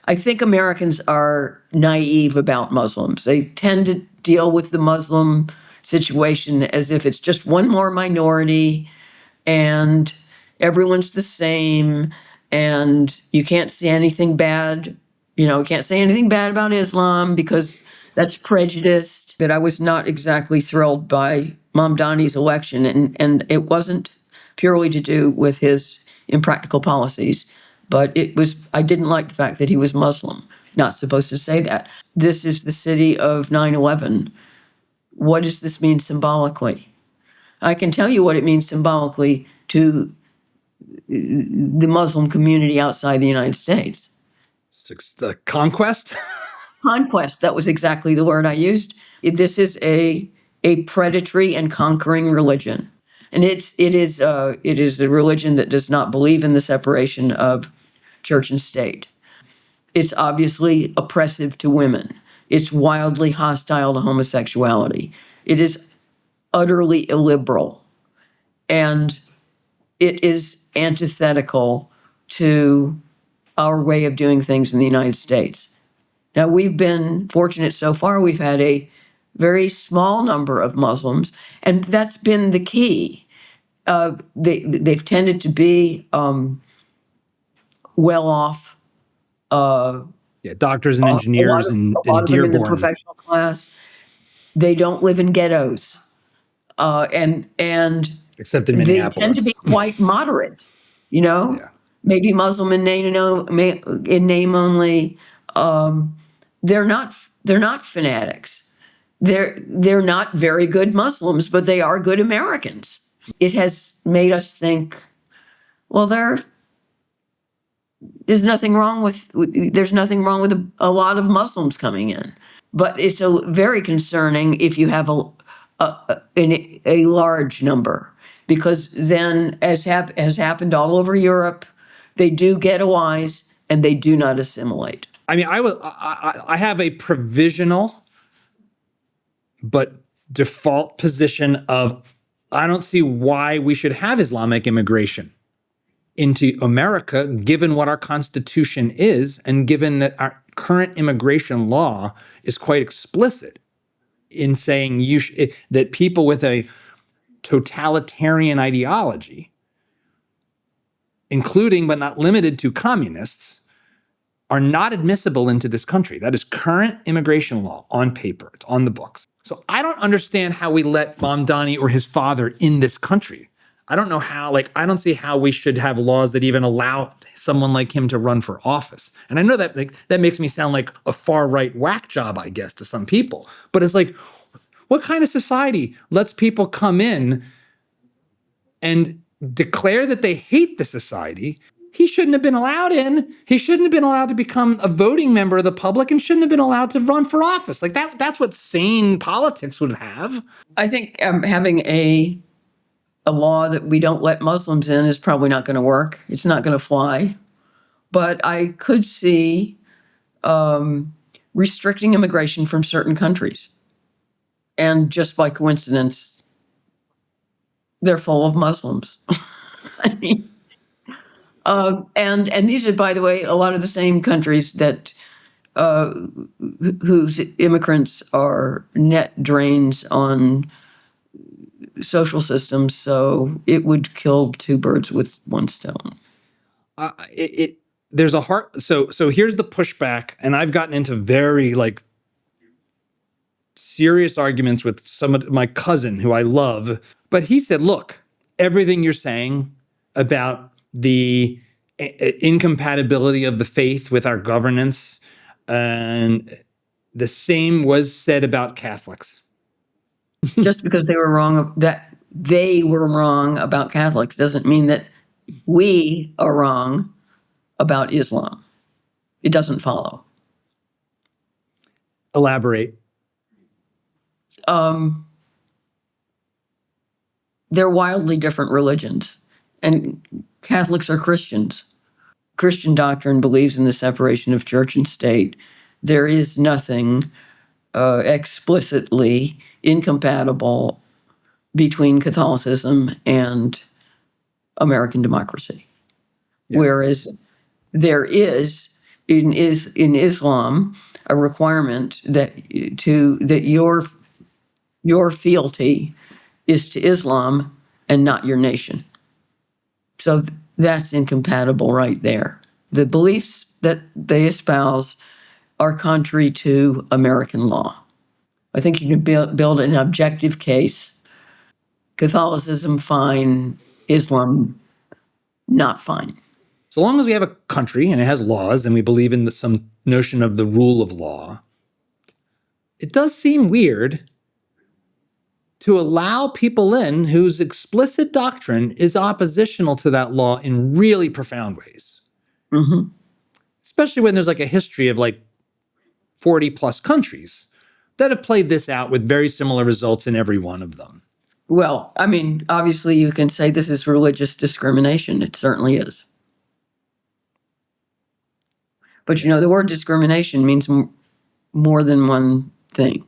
I think Americans are naive about Muslims. They tend to deal with the Muslim situation as if it's just one more minority and everyone's the same and you can't say anything bad. You can't say anything bad about Islam because that's prejudiced. That I was not exactly thrilled by Mamdani's election, and it wasn't purely to do with his impractical policies, but I didn't like the fact that he was Muslim. Not supposed to say that. This is the city of 9/11. What does this mean symbolically? I can tell you what it means symbolically to the Muslim community outside the United States. Conquest? Conquest, that was exactly the word I used. This is a predatory and conquering religion. And it is a religion that does not believe in the separation of church and state. It's obviously oppressive to women. It's wildly hostile to homosexuality. It is utterly illiberal. And it is antithetical to our way of doing things in the United States. Now, we've been fortunate so far. We've had a very small number of Muslims, and that's been the key. They've tended to be well-off. Doctors and engineers in Dearborn. In the professional class. They don't live in ghettos, and except in Minneapolis. They tend to be quite moderate. Yeah. Maybe Muslim in name only. They're not fanatics. They're not very good Muslims, but they are good Americans. It has made us think, well, there's nothing wrong with a lot of Muslims coming in, but it's very concerning if you have a large number, because then, as has happened all over Europe, they do ghettoize and they do not assimilate. I mean, I have a provisional but default position of I don't see why we should have Islamic immigration into America, given what our Constitution is, and given that our current immigration law is quite explicit in saying that people with a totalitarian ideology, including but not limited to communists, are not admissible into this country. That is current immigration law on paper. It's on the books. So I don't understand how we let Mamdani or his father in this country. I don't know how, I don't see how we should have laws that even allow someone like him to run for office. And I know that that makes me sound like a far-right whack job, I guess, to some people. But it's like, what kind of society lets people come in and declare that they hate the society? He shouldn't have been allowed in. He shouldn't have been allowed to become a voting member of the public and shouldn't have been allowed to run for office. That's what sane politics would have. I think having a law that we don't let Muslims in is probably not going to work. It's not going to fly. But I could see restricting immigration from certain countries. And just by coincidence, they're full of Muslims. I mean, and these are, by the way, a lot of the same countries that whose immigrants are net drains on social systems. So it would kill two birds with one stone. There's a heart. So here's the pushback, and I've gotten into very serious arguments with some of my cousin who I love, but he said, look, everything you're saying about the incompatibility of the faith with our governance, and the same was said about Catholics. Just because they were wrong about Catholics doesn't mean that we are wrong about Islam. It doesn't follow. Elaborate. They're wildly different religions, and Catholics are Christians. Christian doctrine believes in the separation of church and state. There is nothing explicitly incompatible between Catholicism and American democracy. Yeah. Whereas there is in Islam a requirement that your fealty is to Islam and not your nation. So that's incompatible right there. The beliefs that they espouse are contrary to American law. I think you can build an objective case. Catholicism, fine. Islam, not fine. So long as we have a country and it has laws and we believe in some notion of the rule of law, it does seem weird to allow people in whose explicit doctrine is oppositional to that law in really profound ways. Mm-hmm. Especially when there's like a history of like 40 plus countries that have played this out with very similar results in every one of them. Well, I mean, obviously you can say this is religious discrimination. It certainly is. But the word discrimination means more than one thing.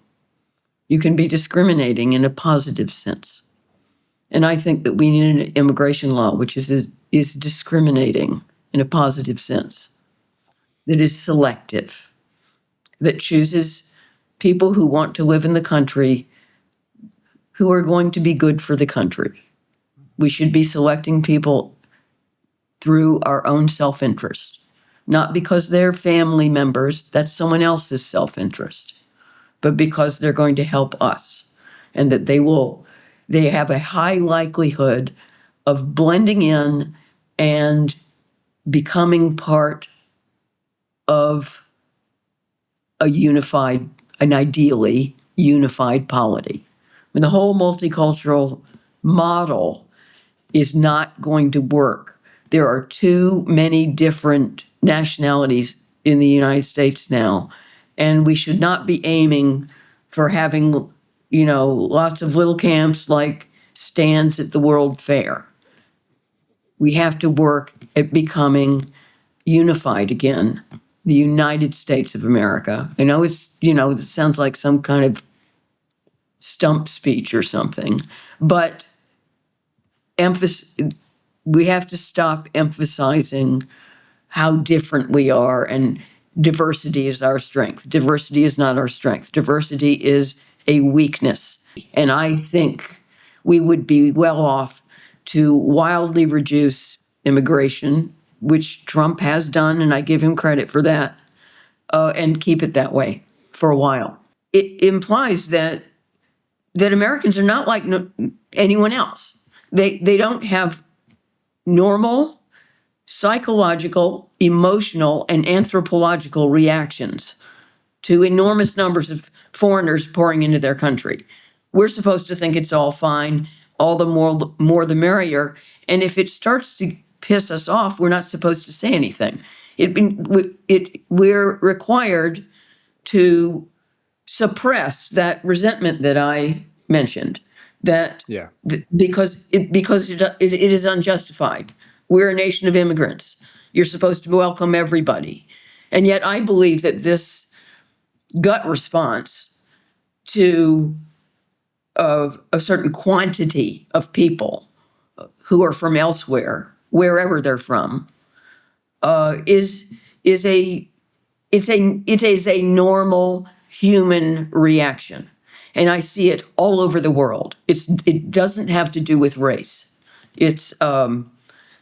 You can be discriminating in a positive sense. And I think that we need an immigration law which is discriminating in a positive sense, that is selective, that chooses people who want to live in the country who are going to be good for the country. We should be selecting people through our own self-interest, not because they're family members, that's someone else's self-interest, but because they're going to help us and that they have a high likelihood of blending in and becoming part of an ideally unified polity. I mean, the whole multicultural model is not going to work. There are too many different nationalities in the United States now, and we should not be aiming for having, lots of little camps like stands at the World Fair. We have to work at becoming unified again, the United States of America. I know it sounds like some kind of stump speech or something, but we have to stop emphasizing how different we are, and diversity is our strength. Diversity is not our strength. Diversity is a weakness. And I think we would be well off to wildly reduce immigration, which Trump has done, and I give him credit for that, and keep it that way for a while. It implies that Americans are not like anyone else. They don't have normal psychological, emotional, and anthropological reactions to enormous numbers of foreigners pouring into their country. We're supposed to think it's all fine, all the more the merrier, and if it starts to piss us off, we're not supposed to say anything. We're required to suppress that resentment that I mentioned, because it is unjustified. We're a nation of immigrants. You're supposed to welcome everybody. And yet I believe that this gut response to a certain quantity of people who are from elsewhere, wherever they're from, is a normal human reaction. And I see it all over the world. It doesn't have to do with race.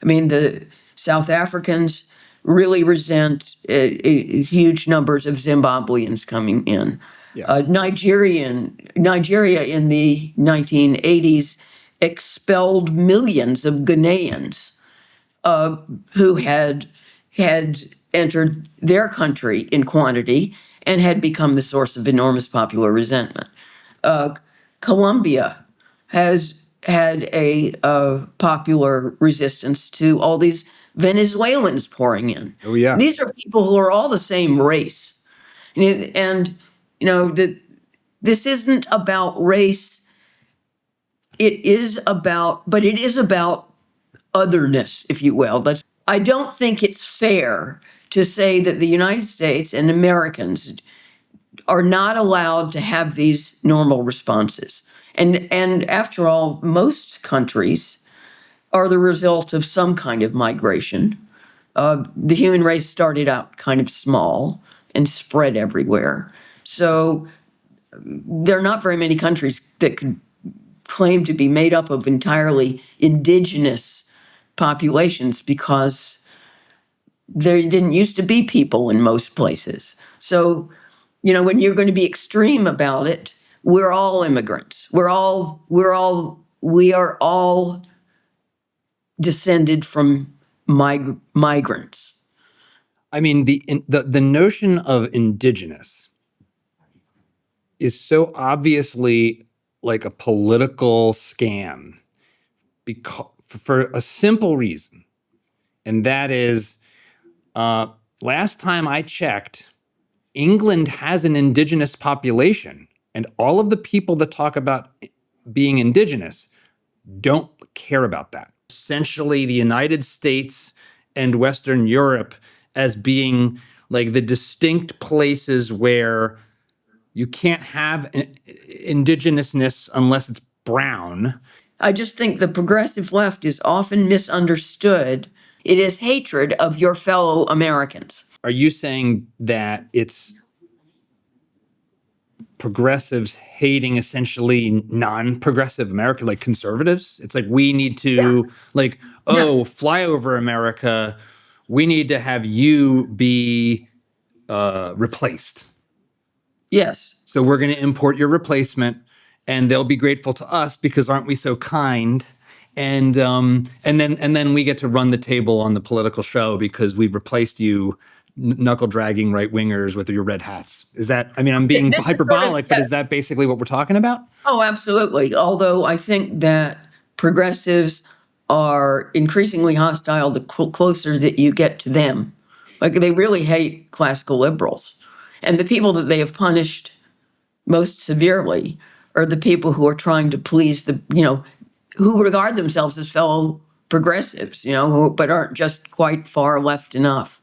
The South Africans really resent huge numbers of Zimbabweans coming in. Yeah. Nigeria in the 1980s expelled millions of Ghanaians who had entered their country in quantity and had become the source of enormous popular resentment. Colombia has had a popular resistance to all these Venezuelans pouring in. Oh, yeah. These are people who are all the same race. And this isn't about race. It is about otherness, if you will. I don't think it's fair to say that the United States and Americans are not allowed to have these normal responses. And after all, most countries are the result of some kind of migration. The human race started out kind of small and spread everywhere. So there are not very many countries that could claim to be made up of entirely indigenous populations because there didn't used to be people in most places. So, when you're going to be extreme about it, we're all immigrants. We are all descended from migrants. I mean, the notion of indigenous is so obviously like a political scam because for a simple reason, and that is, last time I checked, England has an indigenous population, and all of the people that talk about being indigenous don't care about that. Essentially, the United States and Western Europe as being like the distinct places where you can't have indigenousness unless it's brown. I just think the progressive left is often misunderstood. It is hatred of your fellow Americans. Are you saying that it's progressives hating essentially non-progressive America, like conservatives? It's like we need to flyover America. We need to have you be replaced. Yes. So we're going to import your replacement, and they'll be grateful to us because aren't we so kind? And then we get to run the table on the political show because we've replaced you knuckle dragging right wingers with your red hats. Is that, I mean, I'm being hyperbolic, but is that basically what we're talking about? Oh, absolutely. Although I think that progressives are increasingly hostile the closer that you get to them. Like they really hate classical liberals. And the people that they have punished most severely are the people who are trying to please who regard themselves as fellow progressives, but aren't just quite far left enough.